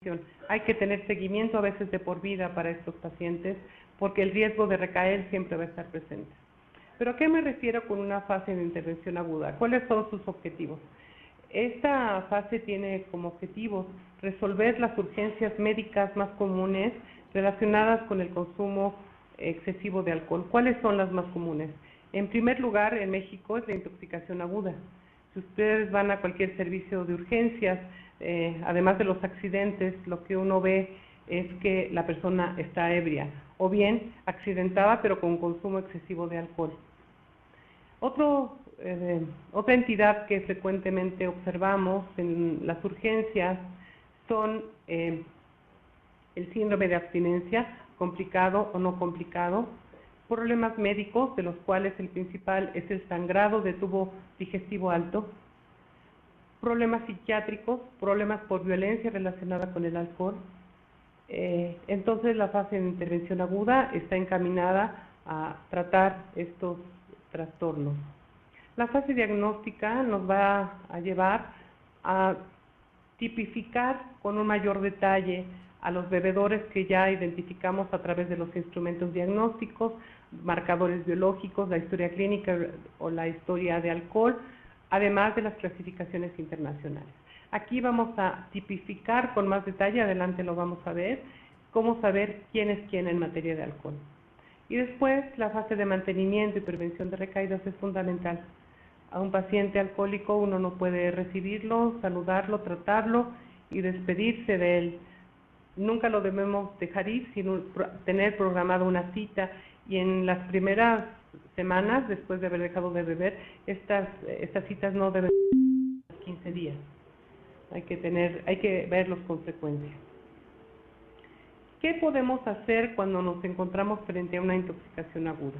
desintoxicación. Hay que tener seguimiento a veces de por vida para estos pacientes porque el riesgo de recaer siempre va a estar presente. ¿Pero a qué me refiero con una fase de intervención aguda? ¿Cuáles son sus objetivos? Esta fase tiene como objetivos resolver las urgencias médicas más comunes relacionadas con el consumo excesivo de alcohol. ¿Cuáles son las más comunes? En primer lugar, en México es la intoxicación aguda. Si ustedes van a cualquier servicio de urgencias, además de los accidentes, lo que uno ve es que la persona está ebria o bien accidentada pero con consumo excesivo de alcohol. Otra entidad que frecuentemente observamos en las urgencias son el síndrome de abstinencia, complicado o no complicado, problemas médicos, de los cuales el principal es el sangrado de tubo digestivo alto, problemas psiquiátricos, problemas por violencia relacionada con el alcohol. Entonces la fase de intervención aguda está encaminada a tratar estos trastornos. La fase diagnóstica nos va a llevar a tipificar con un mayor detalle a los bebedores que ya identificamos a través de los instrumentos diagnósticos, marcadores biológicos, la historia clínica o la historia de alcohol, además de las clasificaciones internacionales. Aquí vamos a tipificar con más detalle, adelante lo vamos a ver, cómo saber quién es quién en materia de alcohol. Y después, la fase de mantenimiento y prevención de recaídas es fundamental. A un paciente alcohólico uno no puede recibirlo, saludarlo, tratarlo y despedirse de él. Nunca lo debemos dejar ir sin tener programada una cita, y en las primeras semanas, después de haber dejado de beber, estas citas no deben ser 15 días. Hay que verlos con frecuencia. ¿Qué podemos hacer cuando nos encontramos frente a una intoxicación aguda?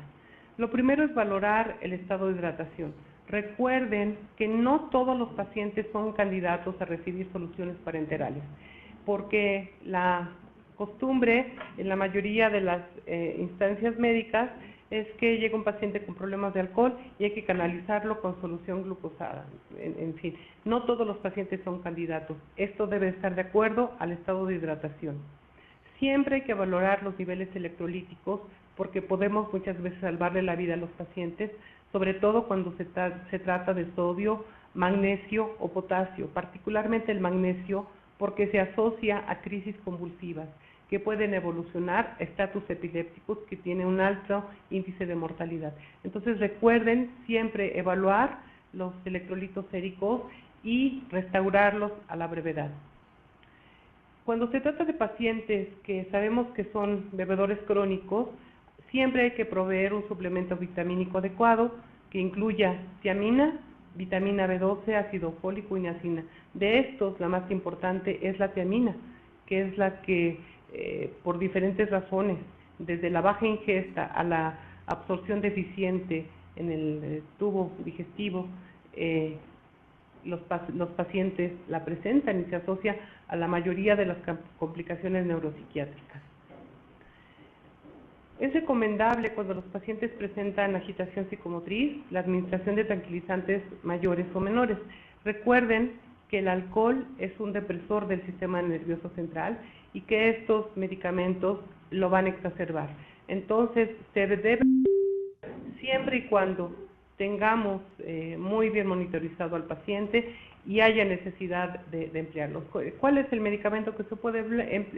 Lo primero es valorar el estado de hidratación. Recuerden que no todos los pacientes son candidatos a recibir soluciones parenterales, porque la costumbre en la mayoría de las instancias médicas es que llega un paciente con problemas de alcohol y hay que canalizarlo con solución glucosada. En fin, no todos los pacientes son candidatos. Esto debe estar de acuerdo al estado de hidratación. Siempre hay que valorar los niveles electrolíticos porque podemos muchas veces salvarle la vida a los pacientes, sobre todo cuando se trata de sodio, magnesio o potasio, particularmente el magnesio, porque se asocia a crisis convulsivas que pueden evolucionar a estatus epilépticos que tienen un alto índice de mortalidad. Entonces recuerden siempre evaluar los electrolitos séricos y restaurarlos a la brevedad. Cuando se trata de pacientes que sabemos que son bebedores crónicos, siempre hay que proveer un suplemento vitamínico adecuado que incluya tiamina, vitamina B12, ácido fólico y niacina. De estos, la más importante es la tiamina, que es la que, por diferentes razones, desde la baja ingesta a la absorción deficiente en el tubo digestivo, los pacientes la presentan y se asocia a la mayoría de las complicaciones neuropsiquiátricas. Es recomendable cuando los pacientes presentan agitación psicomotriz la administración de tranquilizantes mayores o menores. Recuerden que el alcohol es un depresor del sistema nervioso central y que estos medicamentos lo van a exacerbar. Entonces, se debe, siempre y cuando tengamos muy bien monitorizado al paciente y haya necesidad de emplearlos. ¿Cuál es el medicamento que se puede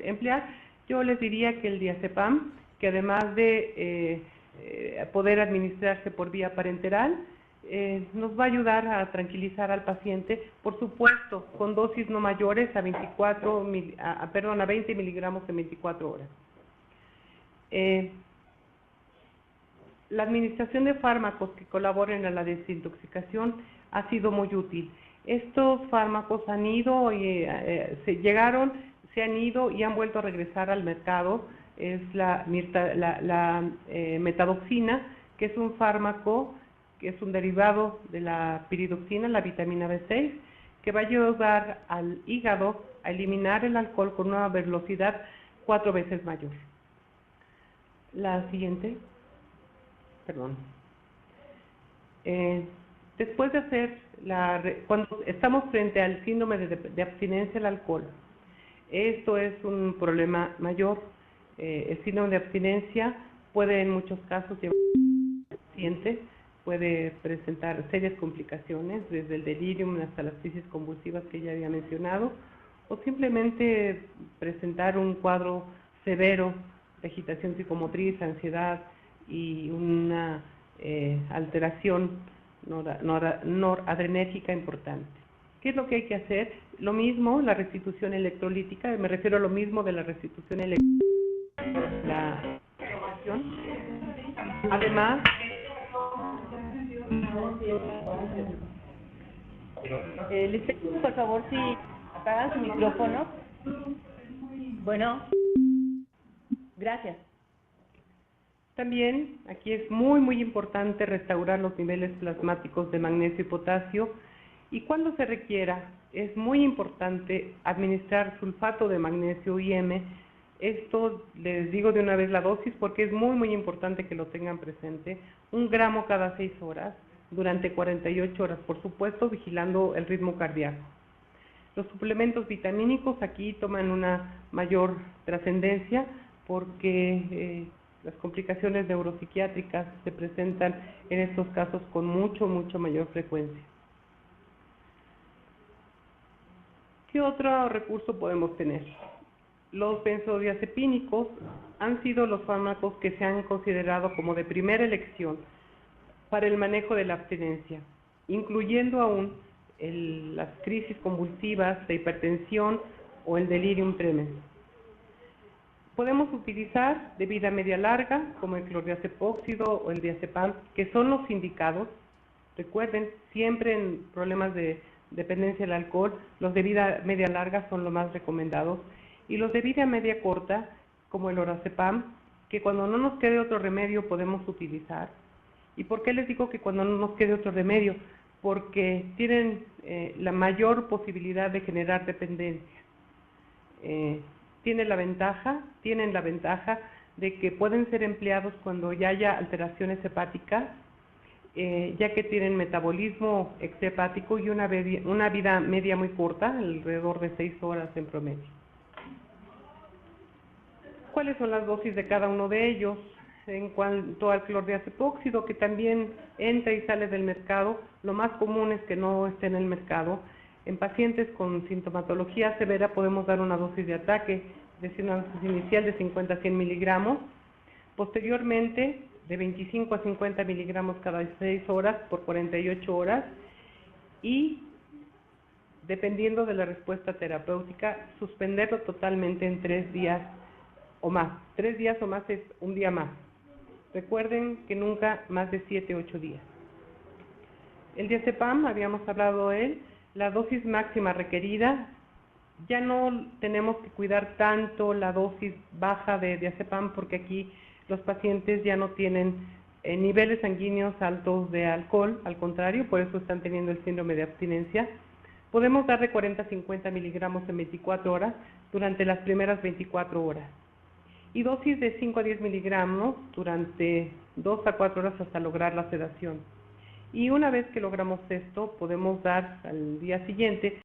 emplear? Yo les diría que el diazepam, que además de poder administrarse por vía parenteral, nos va a ayudar a tranquilizar al paciente, por supuesto, con dosis no mayores a 20 miligramos en 24 horas. La administración de fármacos que colaboren a la desintoxicación ha sido muy útil. Estos fármacos han ido, se han ido y han vuelto a regresar al mercado. Es la metadoxina, que es un fármaco que es un derivado de la piridoxina, la vitamina B6, que va a ayudar al hígado a eliminar el alcohol con una velocidad 4 veces mayor. La siguiente. Perdón. Después de cuando estamos frente al síndrome de abstinencia al alcohol, Esto es un problema mayor. El síndrome de abstinencia puede en muchos casos llevar al paciente, puede presentar serias complicaciones, desde el delirium hasta las crisis convulsivas que ya había mencionado, o simplemente presentar un cuadro severo de agitación psicomotriz, ansiedad y una alteración noradrenérgica importante. ¿Qué es lo que hay que hacer? Lo mismo, la restitución electrolítica, me refiero a lo mismo de la restitución electrolítica, la formación. Además, les pido por favor si apagan su micrófono. Bueno, gracias. También aquí es muy importante restaurar los niveles plasmáticos de magnesio y potasio, y cuando se requiera es muy importante administrar sulfato de magnesio IM. Esto les digo de una vez la dosis porque es muy importante que lo tengan presente, 1 gramo cada 6 horas durante 48 horas, por supuesto vigilando el ritmo cardíaco. Los suplementos vitamínicos aquí toman una mayor trascendencia porque las complicaciones neuropsiquiátricas se presentan en estos casos con mucha mayor frecuencia. ¿Qué otro recurso podemos tener? Los benzodiazepínicos han sido los fármacos que se han considerado como de primera elección para el manejo de la abstinencia, incluyendo aún las crisis convulsivas de hipertensión o el delirium tremens. Podemos utilizar de vida media larga, como el clordiazepóxido o el diazepam, que son los indicados. Recuerden, siempre en problemas de dependencia del alcohol, los de vida media larga son los más recomendados. Y los de vida media corta, como el orazepam, que cuando no nos quede otro remedio podemos utilizar. ¿Y por qué les digo que cuando no nos quede otro remedio? Porque tienen la mayor posibilidad de generar dependencia. Tienen la ventaja de que pueden ser empleados cuando ya haya alteraciones hepáticas, ya que tienen metabolismo extrahepático y una vida media muy corta, alrededor de 6 horas en promedio. ¿Cuáles son las dosis de cada uno de ellos? En cuanto al clordiazepóxido, que también entra y sale del mercado, lo más común es que no esté en el mercado. En pacientes con sintomatología severa podemos dar una dosis de ataque, es decir, una dosis inicial de 50 a 100 miligramos, posteriormente de 25 a 50 miligramos cada 6 horas por 48 horas y, dependiendo de la respuesta terapéutica, suspenderlo totalmente en 3 días o más. 3 días o más es un día más. Recuerden que nunca más de 7 u 8 días. El diazepam, habíamos hablado de él, la dosis máxima requerida, ya no tenemos que cuidar tanto la dosis baja de diazepam porque aquí los pacientes ya no tienen niveles sanguíneos altos de alcohol, al contrario, por eso están teniendo el síndrome de abstinencia. Podemos dar de 40 a 50 miligramos en 24 horas durante las primeras 24 horas. Y dosis de 5 a 10 miligramos durante 2 a 4 horas hasta lograr la sedación. Y una vez que logramos esto, podemos dar al día siguiente